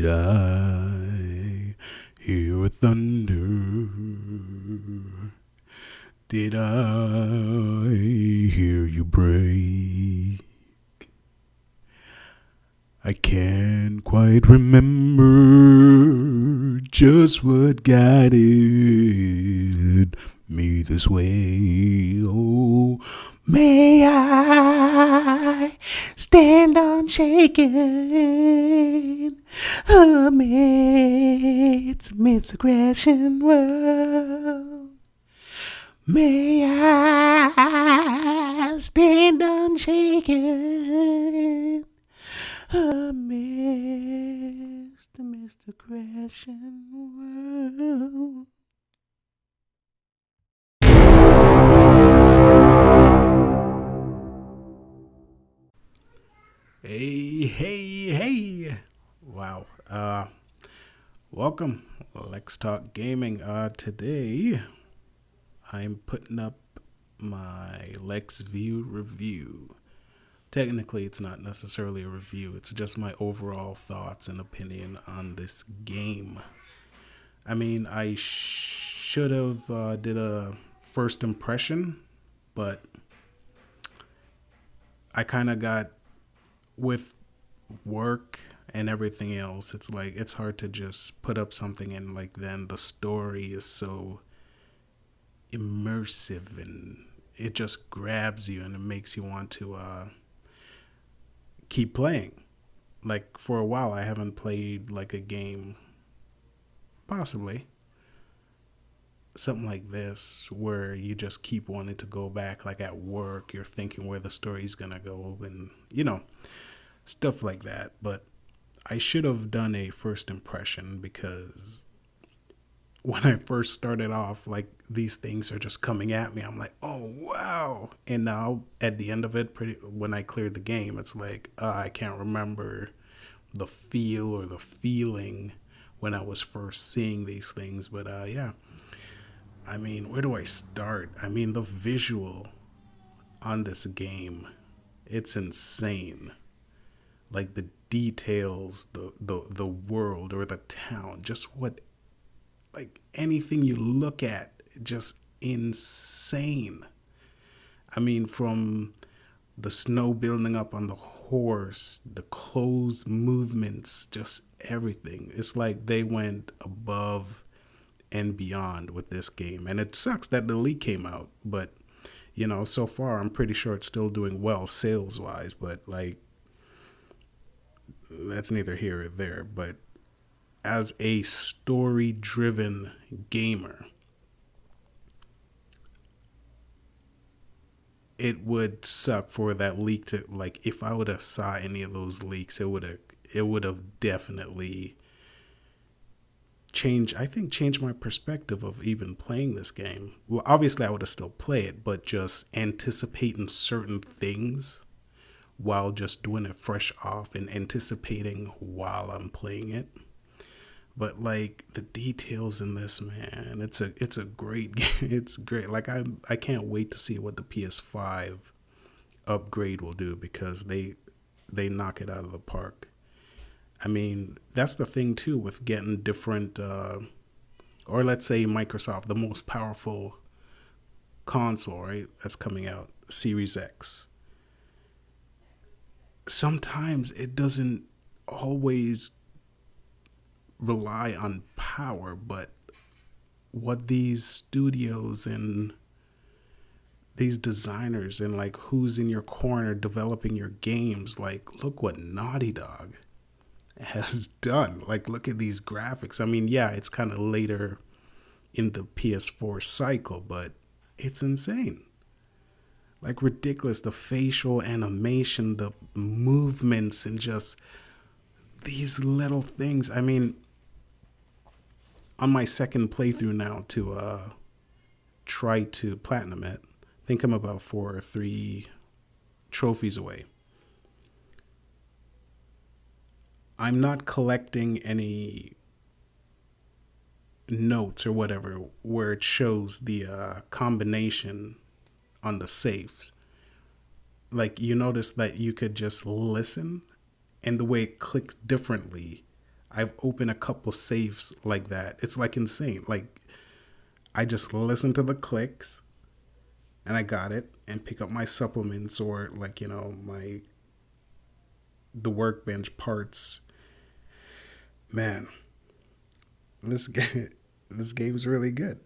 Did I hear thunder? Did I hear you break? I can't quite remember just what guided me this way. Oh, may I stand unshaken amidst a crashing world. May I stand unshaken amidst a crashing world. Hey. Wow. Welcome, Let's Talk Gaming. Today I'm putting up my Lecks-View review. Technically, it's not necessarily a review. It's just my overall thoughts and opinion on this game. I mean, I should have did a first impression, but I kind of got with work and everything else. It's like it's hard to just put up something and like then the story is so immersive and it just grabs you and it makes you want to keep playing. Like for a while I haven't played like a game, possibly something like this where you just keep wanting to go back. Like at work you're thinking where the story's gonna go and stuff like that. But I should have done a first impression because when I first started off, like these things are just coming at me. I'm like, oh wow! And now at the end of it, when I cleared the game, it's like I can't remember the feel or the feeling when I was first seeing these things. But yeah, I mean, where do I start? I mean, the visual on this game, it's insane. Like the details, the world or the town, just what, like anything you look at, just insane. I mean, from the snow building up on the horse, the clothes movements, just everything. It's like they went above and beyond with this game. And it sucks that the leak came out, but so far I'm pretty sure it's still doing well sales wise, but like that's neither here or there. But as a story driven gamer, it would suck for that leak to, like, if I would have saw any of those leaks, it would have definitely changed my perspective of even playing this game. Well, obviously I would have still played it, but just anticipating certain things while just doing it fresh off and anticipating while I'm playing it. But like the details in this, man, it's a great game. It's great. Like I can't wait to see what the PS5 upgrade will do because they knock it out of the park. I mean, that's the thing too with getting different or let's say Microsoft, the most powerful console, right? That's coming out, Series X. Sometimes it doesn't always rely on power, but what these studios and these designers and like who's in your corner developing your games, like look what Naughty Dog has done. Like look at these graphics. I mean, yeah, it's kind of later in the PS4 cycle, but it's insane. Like ridiculous, the facial animation, the movements, and just these little things. I mean, on my second playthrough now to try to platinum it, I think I'm about 4 or 3 trophies away. I'm not collecting any notes or whatever where it shows the combination on the safes. Like you notice that you could just listen and the way it clicks differently I've opened a couple safes like that. It's like insane. Like I just listen to the clicks and I got it and pick up my supplements or like, my the workbench parts. Man, this game this game's really good.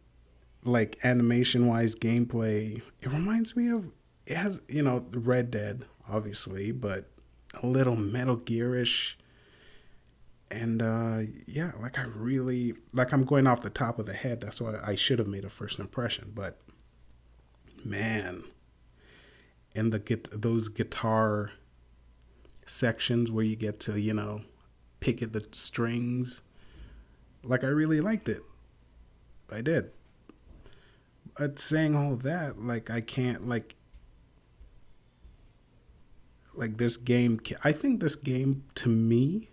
Like animation wise, gameplay, it reminds me of, it has, Red Dead obviously, but a little Metal Gearish. And yeah, like I really, like, I'm going off the top of the head. That's why I should have made a first impression. But man, and those guitar sections where you get to, pick at the strings, like I really liked it. I did. But saying all that, like I can't like this game. I think this game to me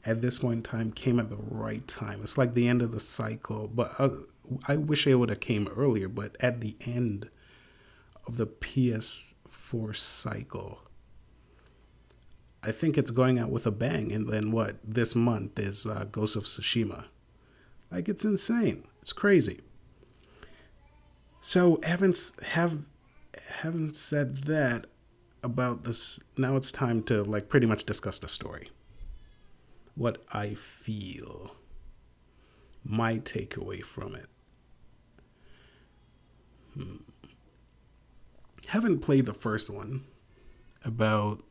at this point in time came at the right time. It's like the end of the cycle, but I wish it would have came earlier. But at the end of the PS4 cycle, I think it's going out with a bang. And then what? This month is Ghost of Tsushima. Like it's insane. It's crazy. So haven't said that about this. Now it's time to like pretty much discuss the story. What I feel, my takeaway from it. Haven't played the first one. About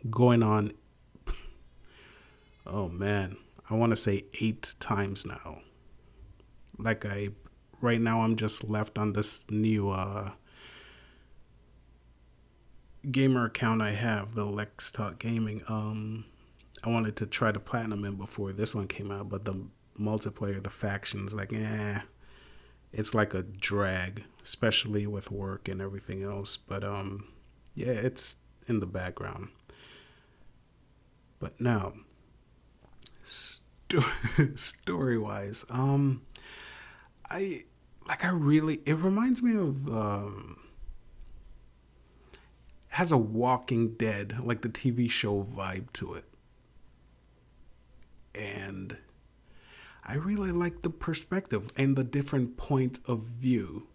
going on, oh man, I want to say 8 times now. Like right now I'm just left on this new gamer account I have, the Lex Talk Gaming. I wanted to try to platinum in before this one came out, but the multiplayer, the factions, like, it's like a drag, especially with work and everything else. But yeah, it's in the background. But now, story wise, it reminds me of has a Walking Dead, like the TV show vibe to it. And I really like the perspective and the different point of view.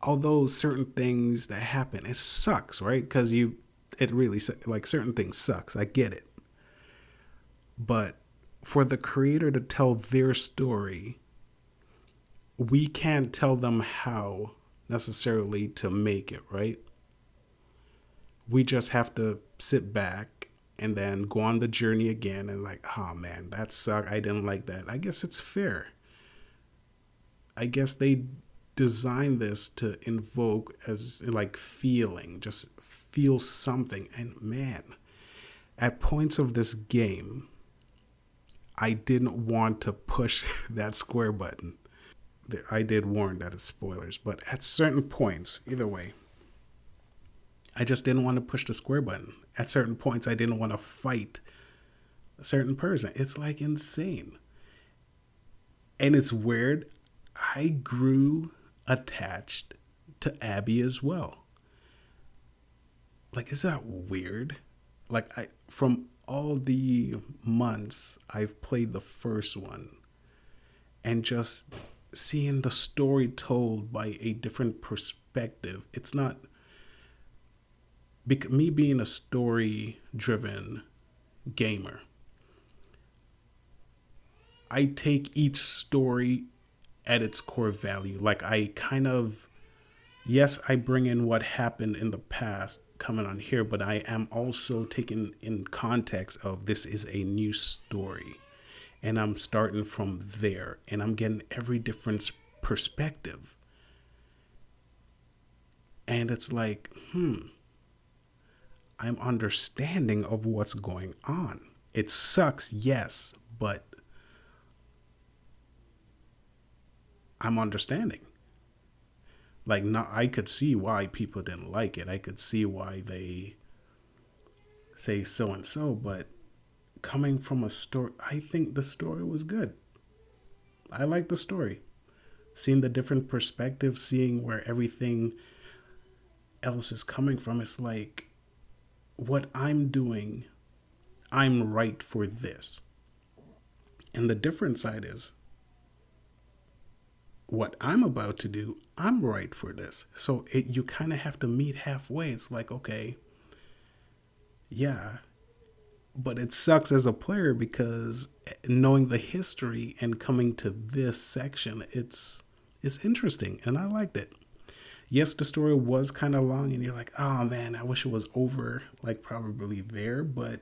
Although certain things that happen, it sucks, right? Because it really, like, certain things sucks. I get it. But for the creator to tell their story, we can't tell them how necessarily to make it, right? We just have to sit back and then go on the journey again and like, oh man, that sucked. I didn't like that. I guess it's fair. I guess they designed this to invoke as like feeling, just feel something. And man, at points of this game, I didn't want to push that square button. I did warn that it's spoilers, but at certain points, either way, I just didn't want to push the square button. At certain points, I didn't want to fight a certain person. It's like insane. And it's weird. I grew attached to Abby as well. Like, is that weird? Like, from all the months I've played the first one and just seeing the story told by a different perspective, it's not me being a story-driven gamer. I take each story at its core value. Like I kind of, yes, I bring in what happened in the past coming on here, but I am also taking in context of this is a new story. And I'm starting from there and I'm getting every different perspective. And it's like, I'm understanding of what's going on. It sucks, yes, but I'm understanding. Like, not, I could see why people didn't like it. I could see why they say so and so, but coming from a story, I think the story was good. I like the story. Seeing the different perspectives, seeing where everything else is coming from, it's like, what I'm doing, I'm right for this. And the different side is what I'm about to do, I'm right for this. So you kind of have to meet halfway. It's like, okay, yeah, but it sucks as a player because knowing the history and coming to this section, it's interesting and I liked it. Yes, the story was kind of long and you're like, oh man, I wish it was over, like probably there, but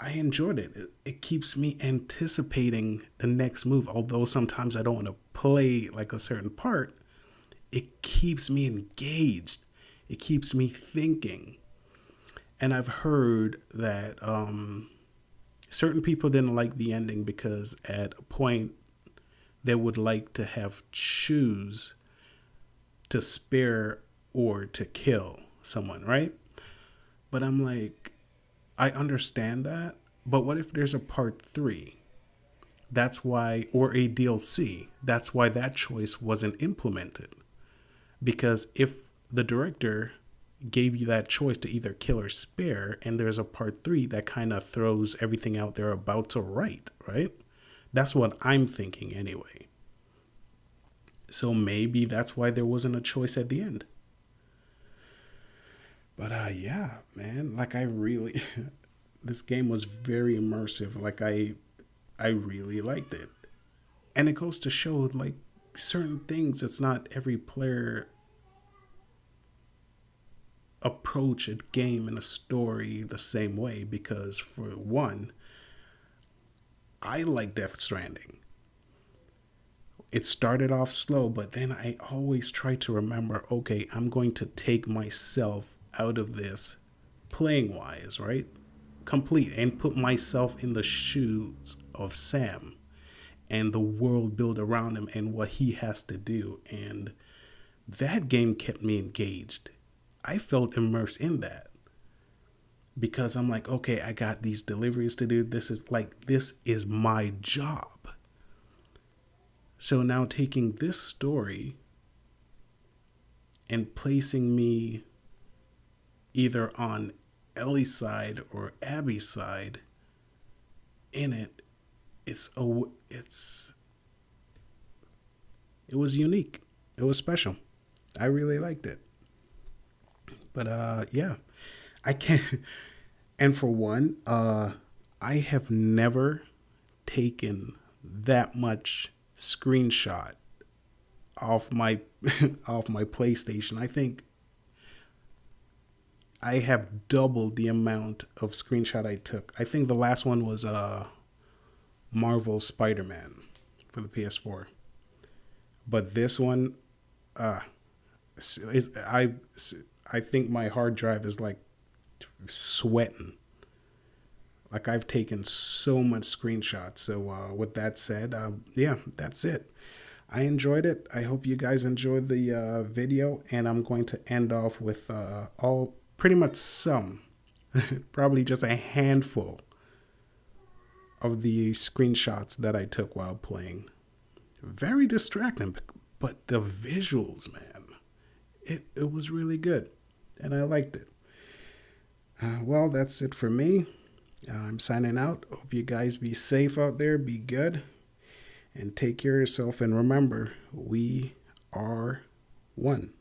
I enjoyed it. It keeps me anticipating the next move. Although sometimes I don't want to play like a certain part, it keeps me engaged. It keeps me thinking. And I've heard that certain people didn't like the ending because at a point they would like to have choose to spare or to kill someone, right? But I'm like, I understand that. But what if there's a part three? That's why, or a DLC. That's why that choice wasn't implemented. Because if the director gave you that choice to either kill or spare, and there's a part three, that kind of throws everything out there about to write, right? That's what I'm thinking anyway. So maybe that's why there wasn't a choice at the end. But yeah, man, like I really, this game was very immersive. Like I really liked it, and it goes to show like certain things. It's not every player approach a game and a story the same way because for one, I like Death Stranding. It started off slow, but then I always try to remember, okay, I'm going to take myself out of this playing wise, right? Complete and put myself in the shoes of Sam and the world built around him and what he has to do. And that game kept me engaged. I felt immersed in that because I'm like, okay, I got these deliveries to do. This is my job. So now taking this story and placing me either on Ellie's side or Abby's side in it, it was unique. It was special. I really liked it. But yeah, I can't. And for one, I have never taken that much screenshot off my off my PlayStation. I think I have doubled the amount of screenshot I took. I think the last one was Marvel Spider-Man for the PS4. But this one, is I think my hard drive is like sweating. Like I've taken so much screenshots. So with that said, yeah, that's it. I enjoyed it. I hope you guys enjoyed the video, and I'm going to end off with all pretty much some, probably just a handful of the screenshots that I took while playing. Very distracting, but the visuals, man, it was really good, and I liked it. Well, that's it for me. I'm signing out. Hope you guys be safe out there, be good, and take care of yourself. And remember, we are one.